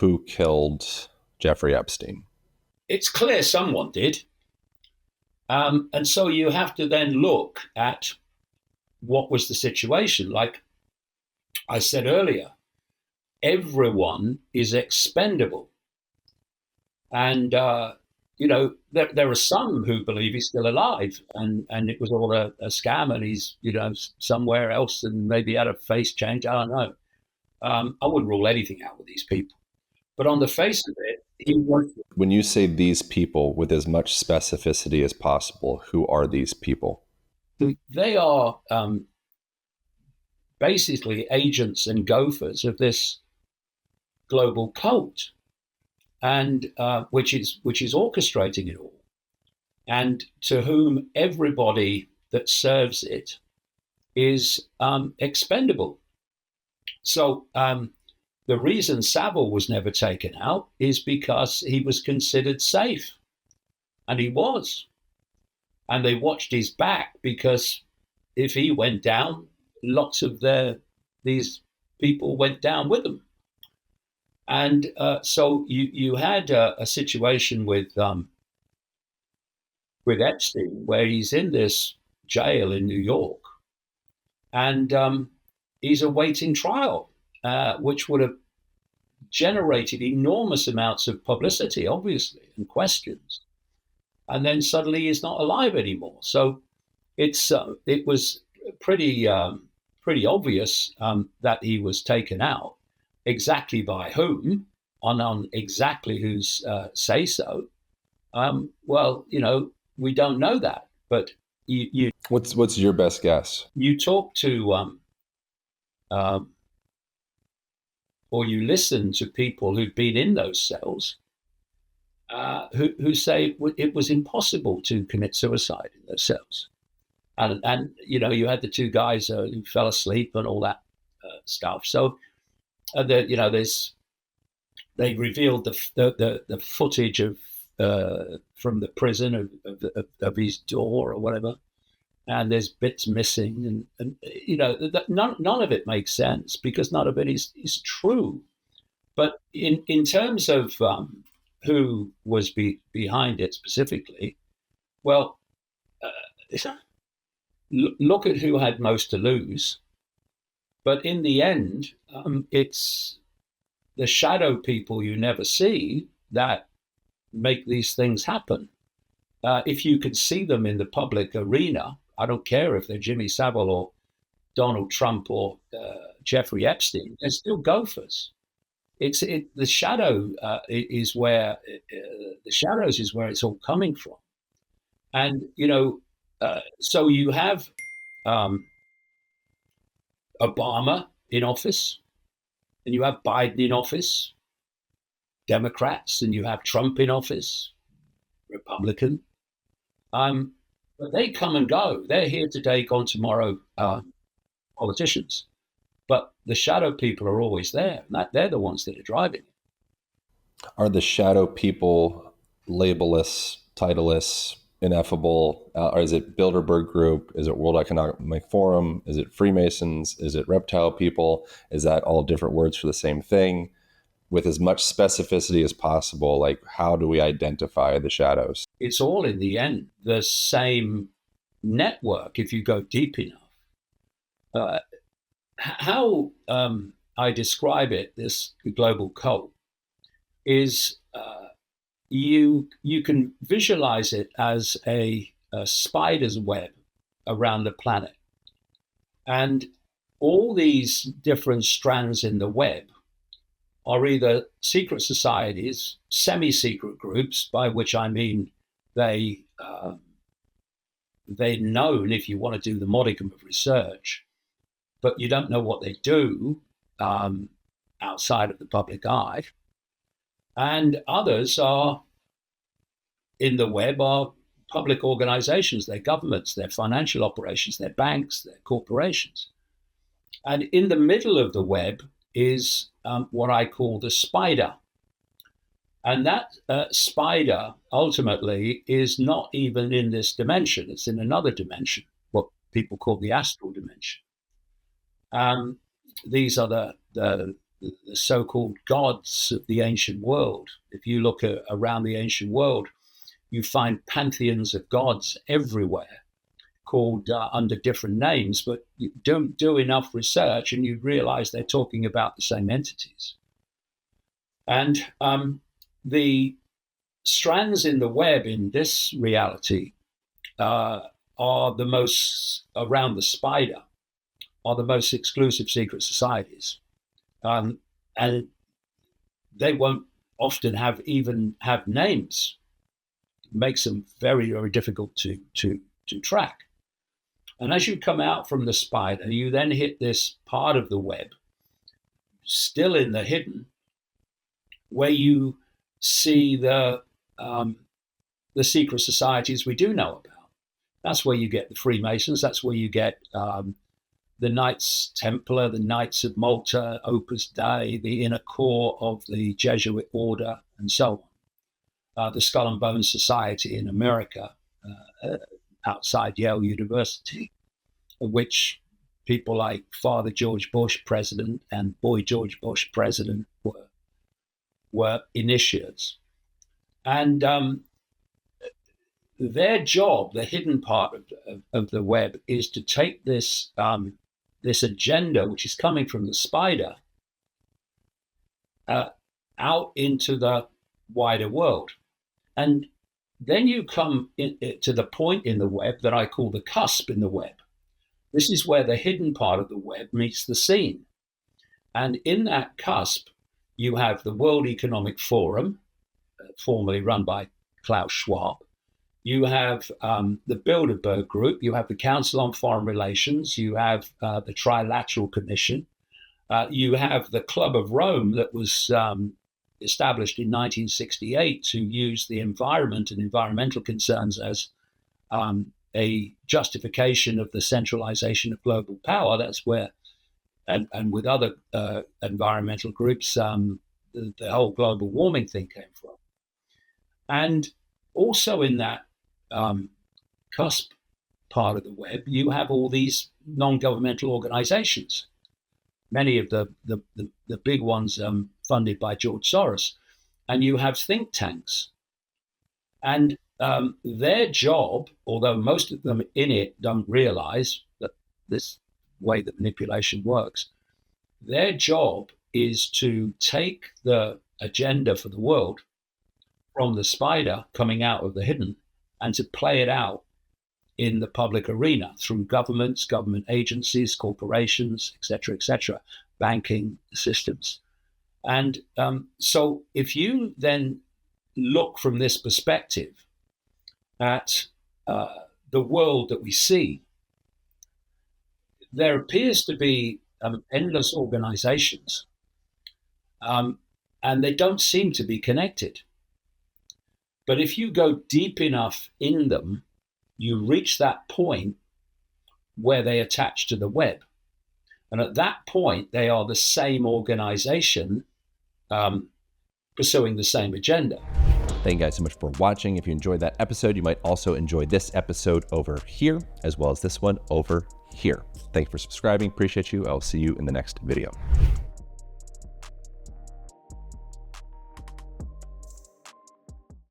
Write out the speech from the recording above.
who killed Jeffrey Epstein? It's clear someone did. And so you have to then look at what was the situation. Like I said earlier, everyone is expendable. And, there are some who believe he's still alive and it was all a scam and he's, somewhere else and maybe had a face change. I don't know. I wouldn't rule anything out with these people. But on the face of it, he was. When you say these people with as much specificity as possible, who are these people? They are basically agents and gophers of this global cult, and which is orchestrating it all, and to whom everybody that serves it is expendable. So the reason Savile was never taken out is because he was considered safe, and he was. And they watched his back because if he went down, lots of these people went down with him. And so you had a situation with Epstein where he's in this jail in New York, and he's awaiting trial, which would have generated enormous amounts of publicity, obviously, and questions. And then suddenly he's not alive anymore. So it was pretty obvious that he was taken out. Exactly by whom, on exactly whose say so. Well, we don't know that. But you what's your best guess? You talk to or you listen to people who've been in those cells, who say it was impossible to commit suicide in those cells, and you had the two guys who fell asleep and all that stuff. So they revealed the footage of from the prison of his door or whatever, and there's bits missing, and none of it makes sense because none of it is true. But in terms of who was behind it specifically, well, look at who had most to lose. But in the end, it's the shadow people you never see that make these things happen. If you can see them in the public arena, I don't care if they're Jimmy Savile or Donald Trump or Jeffrey Epstein, they're still gophers. The shadow is where the shadows is where it's all coming from, and so you have Obama in office, and you have Biden in office, Democrats, and you have Trump in office, Republican. But they come and go. They're here today, gone tomorrow, politicians. But the shadow people are always there. They're the ones that are driving it. Are the shadow people labelless, titleless, ineffable? Or is it Bilderberg Group? Is it World Economic Forum? Is it Freemasons? Is it reptile people? Is that all different words for the same thing? With as much specificity as possible, like how do we identify the shadows? It's all in the end the same network if you go deep enough. How I describe it, this global cult, is you can visualize it as a spider's web around the planet. And all these different strands in the web are either secret societies, semi-secret groups, by which I mean they're known if you want to do the modicum of research, but you don't know what they do outside of the public eye. And others are in the web are public organizations, their governments, their financial operations, their banks, their corporations. And in the middle of the web is what I call the spider. And that spider ultimately is not even in this dimension. It's in another dimension, what people call the astral dimension. These are the the so-called gods of the ancient world. If you look around the ancient world, you find pantheons of gods everywhere, called under different names, but you don't do enough research and you realize they're talking about the same entities. And the strands in the web in this reality are the most, around the spider, are the most exclusive secret societies. And they won't often have names. It makes them very, very difficult to track. And as you come out from the spider, you then hit this part of the web, still in the hidden, where you see the secret societies we do know about. That's where you get the Freemasons. That's where you get the Knights Templar, the Knights of Malta, Opus Dei, the inner core of the Jesuit order, and so on. The Skull and Bones Society in America, outside Yale University, of which people like Father George Bush, President, and Boy George Bush, President, were initiates. And their job, the hidden part of the web, is to take this this agenda, which is coming from the spider, out into the wider world. And then you come to the point in the web that I call the cusp in the web. This is where the hidden part of the web meets the seen. And in that cusp, you have the World Economic Forum, formerly run by Klaus Schwab. You have the Bilderberg Group. You have the Council on Foreign Relations. You have the Trilateral Commission. You have the Club of Rome that was established in 1968 to use the environment and environmental concerns as a justification of the centralization of global power. That's where, and with other environmental groups, the whole global warming thing came from. And also in that cusp part of the web, you have all these non-governmental organizations, many of the big ones funded by George Soros, and you have think tanks. And their job, although most of them in it don't realize that this way that manipulation works, their job is to take the agenda for the world from the spider coming out of the hidden and to play it out in the public arena through governments, government agencies, corporations, et cetera, banking systems. And so if you then look from this perspective at the world that we see, there appears to be endless organizations, and they don't seem to be connected. But if you go deep enough in them, you reach that point where they attach to the web. And at that point, they are the same organization pursuing the same agenda. Thank you guys so much for watching. If you enjoyed that episode, you might also enjoy this episode over here, as well as this one over here. Thank you for subscribing. Appreciate you. I'll see you in the next video.